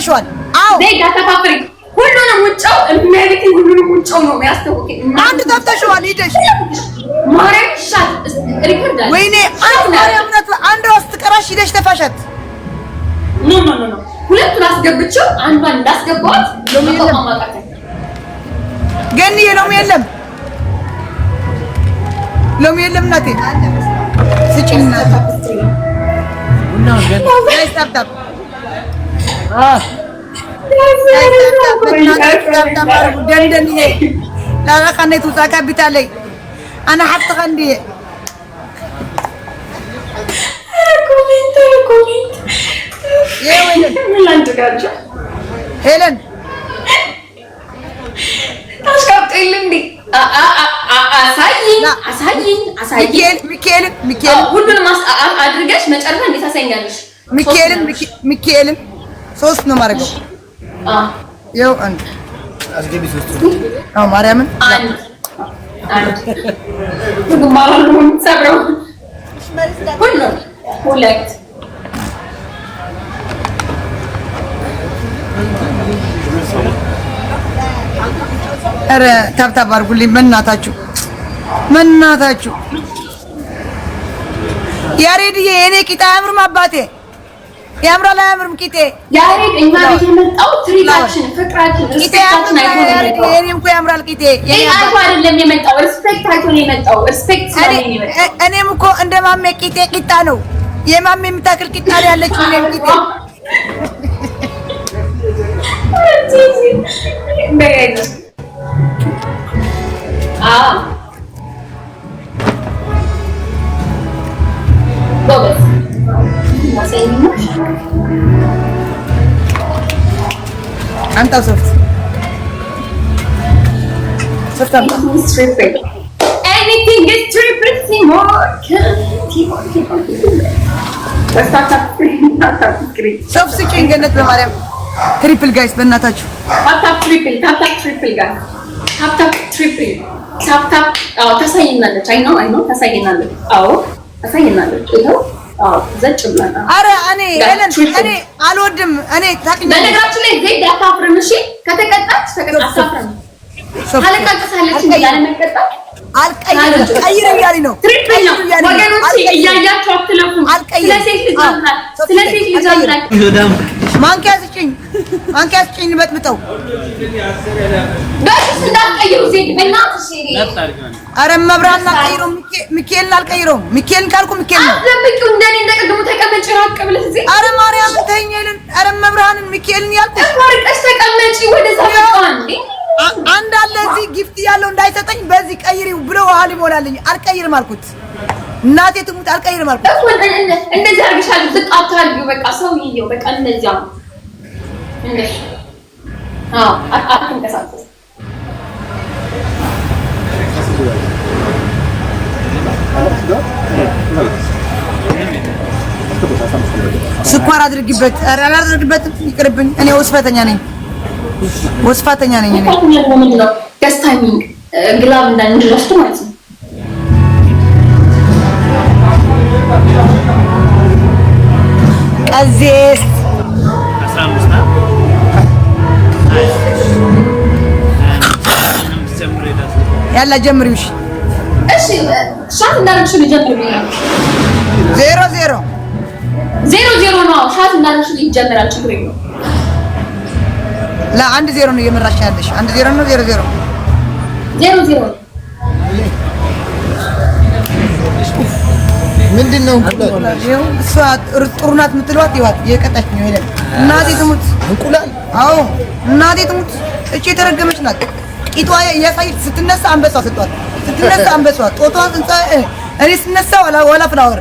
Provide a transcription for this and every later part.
ተብተሽዋል። አዎ ዘይዳ ተፋፍሪ ሁሉንም ውጫው እመቤቴ ሁሉንም ውጫው ነው የሚያስተውቀኝ። አንድ ተብተሽዋል ሂደሽ ማርያም ሻት ሪኮርድ አለ። ወይኔ ማርያም ናት። አንድ ውስጥ ቀራሽ ሂደሽ ተፋሻት። ኖ ሁለቱን አስገብቼው አንዷን እንዳስገባዋት ለማማጣት ገኒ ሎሚ የለም ሎሚ የለም እናቴ ስጪኝ ታፕታፕ ደንደንዬ ላላካነቱ ጻካቢታለይ አና ሐፍተ ቀንዲዬ ኮሜንት ሄለን ታሽቃብጠይልኝ አሳይኝ ሚካኤልን ሁሉንም አድርገሽ መጨረሻ እንዴት ታሳይኛለሽ? ሚካኤልን ሶስት ነው ማድረገው። ያው አንድ አስገቢ ሶስት ማርያምን ሁለት ኧረ ታብታብ አድርጉልኝ በእናታችሁ ያሬድዬ የኔ ቂጣ አያምርም አባቴ ያምራል አያምርም ቂጤ ያሬድ እኛ ቤት የመጣው ትሪታችን ፍቅራችን ሪስፔክታችን ያሬድ የኔም እኮ ያምራል ቂጤ አይደለም የመጣው ሪስፔክታችን ነው የመጣው ሪስፔክት ስለኔ ነው እኔም እኮ እንደ ማሜ ቂጤ ቂጣ ነው የማሜ የምታክል ቂጣ ነው ያለችው እኔም ቂጤ አንተ ሶፍት anything is triple more ሶፍት ስጪኝ ገነት በማርያም ትሪፕል ጋይስ በእናታችሁ ታፕ ትሪፕል ጋይስ ታፕ ትሪፕል ታፕ ታሳይናለች አይ ነው ታሳይናለች ታሳይናለች ይኸው ዘጭ ብለና አረ እኔ አልወድም እኔ ታቅኝ በነገራችን ላይ ዘይት ያታፍርም እሺ ከተቀጣች አታፍርም ታለቃቀሳለች ያለ መቀጣት አልቀይር እያለኝ ነው ትሪፕል ነው ወገኖች እያያችሁ አትለፉም ስለዚህ ልጅ አምላክ ማንኪያ ስጪኝ በጥብጠው በስ እንዳትቀይሩ ዘይት በእናትሽ አረ መብራና ቀይሮ ሚካኤልን አልቀይረውም ሚካኤልን ካልኩ ሚካኤል ነው አትዘብቂው እንደኔ እንደቀድሞ ተቀመጭ ራቅ ብለህ ዘይት አረ ማርያምን ተይኝልን አረ መብራንን ሚካኤልን ያልኩት ወርቀሽ ተቀመጪ ወደዛ በቃን አንድ አለ እዚህ ጊፍት ያለው እንዳይሰጠኝ በዚህ ቀይሪው ብሎ ውሃ ሊሞላልኝ አልቀይርም አልኩት እናቴ ትሙት አልቀይርም አልኩት እንደዚህ አድርግሻለሁ ትጣጣልኝ በቃ ሰውዬው በቃ እንደዚያ እንደሽ አትንቀሳቀስ ስኳር አድርጊበት ኧረ አላድርግበትም ይቅርብኝ እኔ ወስፋተኛ ነኝ እኔ ገስ ታይሚንግ ግላብ እንዳንድረስቱ ማለት ነው ቀዜስ 15 ያላ ጀምሪው እሺ ሻት እንዳልሽ ልጀምር ነው 0-0 ነው ሻት እንዳልሽ ይጀምራል ችግር የለውም ለአንድ 0 ነው እየመራሽ ያለሽ 1-0 ነው 0-0 ምንድነው እሷ ጥሩ ናት የምትሏት ይዋት የቀጣች ነው ሄለን እናቴ ትሙት እንቁላል አዎ እናቴ ትሙት እቺ የተረገመች ናት ቂጧ ያሳይት ስትነሳ አንበሷ ስጧት ስትነሳ አንበሷ ጦቷ እንጻ እኔ ስነሳ ወላ ፍላወር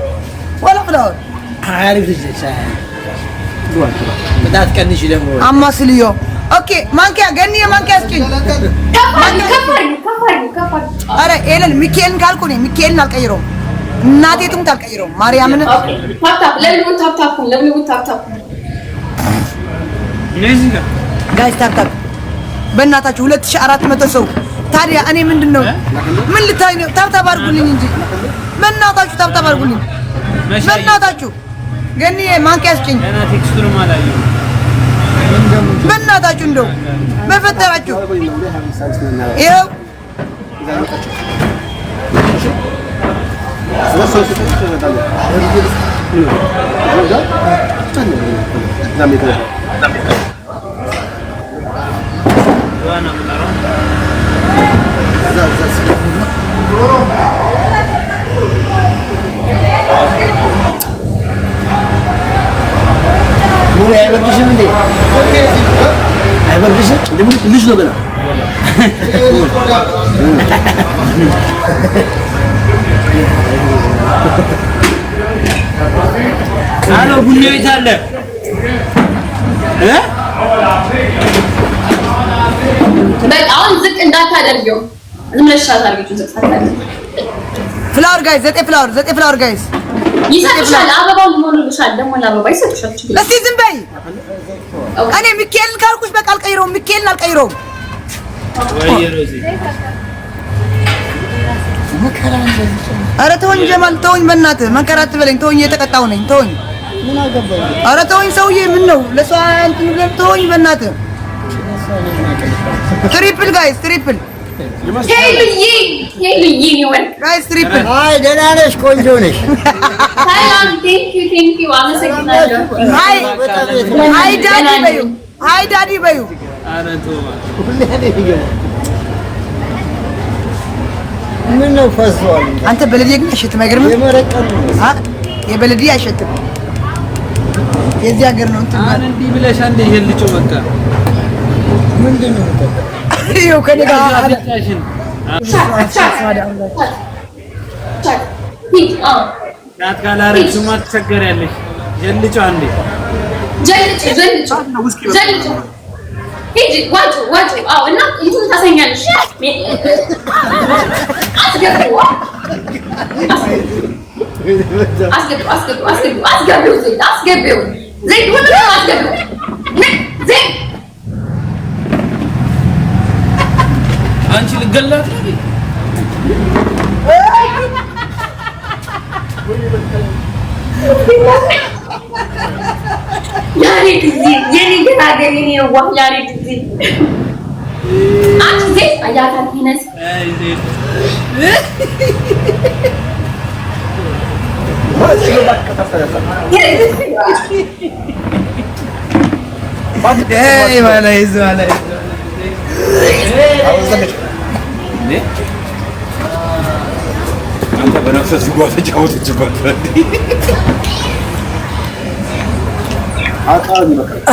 አሪፍ ልጅ በጣም ቀንሽ ደግሞ አማስልዮ ኦኬ ማንኪያ ገኒ ማንኪያ አስጭኝ ከፋር አረ ኤለን ሚካኤልን ካልኩ ነው ሚካኤልን አልቀይረውም እናቴ ትሙት አልቀይረውም ማርያምን ለምን ታፕታፕ ጋይስ ታፕታፕ በእናታችሁ 2400 ሰው ታዲያ እኔ ምንድነው ምን ልታይ ነው ታፕታፕ አድርጉልኝ እንጂ በእናታችሁ ታፕታፕ አድርጉልኝ በእናታችሁ ገኒ ማንኪያ አስጭኝ ገና ቴክስቱን ማላየው በእናታችሁ እንደው በፈጠራችሁ ይኸው አይበርድሽም እንዴ? አይበርድሽም? እንደምን ልጅ ነው ገና አሎ ቡና ቤት አለ በቃ አሁን ዝቅ እንዳታደርጊው ዝም ብለሽ አድርጊው ዝቅ ታደርጊው ፍላወር ጋይስ ዘጠኝ ፍላወር ጋይስ ይሰጥሻል አበባው ሊሞሉልሻል ደግሞ ለአበባ ይሰጥሻል እስቲ ዝም በይ እኔ ሚካኤልን ካልኩሽ በቃ አልቀይረውም ሚካኤልን አልቀይረውም ወይ ሮዚ ኧረ ተወኝ ጀማል ተወኝ በእናትህ መከራ አትበለኝ ተወኝ እየተቀጣሁ ነኝ ተወኝ ኧረ ተወኝ ሰውዬ ምን ነው ለሰው እንትን ብለህ ተወኝ በእናትህ ትሪፕል ጋይስ ትሪፕል ሄሉዬ ይወል ጋይስ ትሪፕል አይ ደህና ነሽ ቆንጆ ነሽ ሰላም ቴንክ ዩ አመሰግናለሁ ሃይ ዳዲ በዩ ኧረ ተው ምን ነው ፈሷል አንተ በለዲያ ግን አይሸትም አይገርምም የመረቀም የበለዲያ አይሸትም የዚህ ሀገር ነው እንትን አን እንዲህ ብለሽ አንዴ ይልጮ በቃ ምንድነው ይኸው ከኔ ጋር አፍንጫሽን ናት ካላረግሽማ ትቸገሪያለሽ ይልጮ አንዴ ጀልጭ ሂጂ ዋጩ አዎ እና እንትን ታሰኛለሽ አስገቢው ዘይት ሁሉ አስገቢው ዘይት አንቺ ልገላት ያሬድ የኔ ገራገር የኔ ዋህ ያሬድ አንቺ ዘይት አያታት ይነስ አንተ በነፍሰ ስጋ ተጫወተችበት አቃሚ በቃ